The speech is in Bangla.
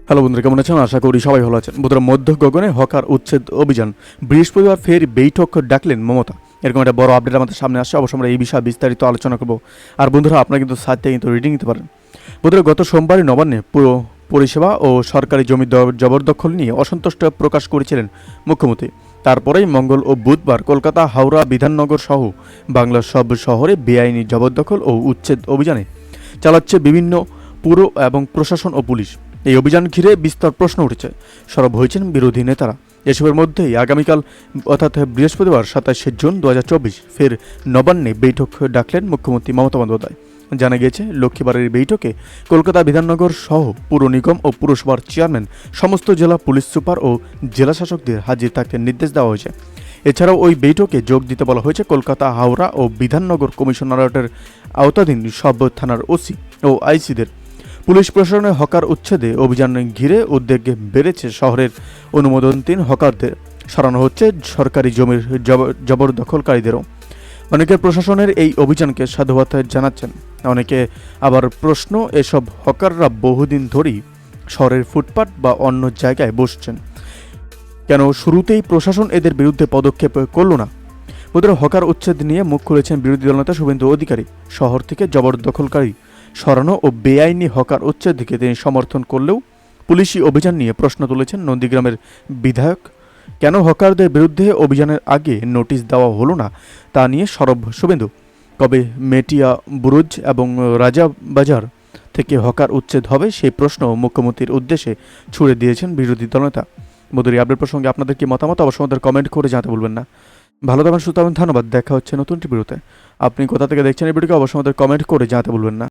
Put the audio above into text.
হ্যালো বন্ধুরা, কেমন আছেন? আশা করি সবাই ভালো আছেন। বন্ধুরা, মধ্য গগনে হকার উচ্ছেদ অভিযান, বৃহস্পতিবার ফের বৈঠক ডাকলেন মমতা। এরকম একটা বড় আপডেট আমাদের সামনে আসছে। অবশ্য আমরা এই বিষয়ে বিস্তারিত আলোচনা করব। আর বন্ধুরা, আপনারা কিন্তু সাইট থেকে কিন্তু রিডিং নিতে পারেন। বন্ধুরা, গত সোমবারই নবান্নে পুরো পরিষেবা ও সরকারি জমি জবরদখল নিয়ে অসন্তুষ্ট প্রকাশ করেছিলেন মুখ্যমন্ত্রী। তারপরেই মঙ্গল ও বুধবার কলকাতা, হাওড়া, বিধাননগর সহ বাংলার সব শহরে বেআইনি জবরদখল ও উচ্ছেদ অভিযানে চালাচ্ছে বিভিন্ন পুর এবং প্রশাসন ও পুলিশ। এই অভিযান ঘিরে বিস্তর প্রশ্ন উঠেছে, সরব হয়েছেন বিরোধী নেতারা। এসবের মধ্যেই আগামীকাল অর্থাৎ বৃহস্পতিবার 27শে জুন 2024 ফের নবান্নে বৈঠক ডাকলেন মুখ্যমন্ত্রী মমতা বন্দ্যোপাধ্যায়। জানা গিয়েছে, লক্ষ্মীবারের বৈঠকে কলকাতা, বিধাননগর সহ পুর নিগম ও পুরসভার চেয়ারম্যান, সমস্ত জেলা পুলিশ সুপার ও জেলাশাসকদের হাজির থাকতে নির্দেশ দেওয়া হয়েছে। এছাড়াও ওই বৈঠকে যোগ দিতে বলা হয়েছে কলকাতা, হাওড়া ও বিধাননগর কমিশনারেটের আওতাধীন সব থানার ওসি ও আইসিদের। পুলিশ প্রশাসনের হকার উচ্ছেদে অভিযান ঘিরে উদ্বেগ বেড়েছে। শহরের অনুমোদনহীন হকারদের সরানো হচ্ছে, সরকারি জমির জবরদখলকারীদেরও। অনেকে প্রশাসনের এই অভিযানকে সাধুবাদ জানাচ্ছেন, অনেকে আবার প্রশ্ন, এসব হকাররা বহুদিন ধরেই শহরের ফুটপাত বা অন্য জায়গায় বসছেন, কেন শুরুতেই প্রশাসন এদের বিরুদ্ধে পদক্ষেপ করল না? ওদের হকার উচ্ছেদ নিয়ে মুখ খুলেছেন বিরোধী দলনেতা শুভেন্দু অধিকারী। শহর থেকে জবরদখলকারী সরানো ও বেআইনি হকার উচ্ছেদকে তিনি সমর্থন করলেও পুলিশি অভিযান নিয়ে প্রশ্ন তুলেছেন নন্দীগ্রামের বিধায়ক। কেন হকারদের বিরুদ্ধে অভিযানের আগে নোটিশ দেওয়া হলো না তা নিয়ে সরব শুভেন্দু। কবে মেটিয়া, বুরুজ এবং রাজাবাজার থেকে হকার উচ্ছেদ হবে, সেই প্রশ্ন মুখ্যমন্ত্রীর উদ্দেশ্যে ছুড়ে দিয়েছেন বিরোধী দলনেতা। মোদীর এই আপডেট প্রসঙ্গে আপনাদের কি মতামত অবশ্যই আমাদের কমেন্ট করে জানাতে বলবেন না। ভালো থাকবেন, সুস্থ থাকবেন, ধন্যবাদ। দেখা হচ্ছে নতুন একটি ভিডিওতে। আপনি কোথা থেকে দেখছেন এই ভিডিওকে অবশ্যই আমাদের কমেন্ট করে জানাতে বলবেন না।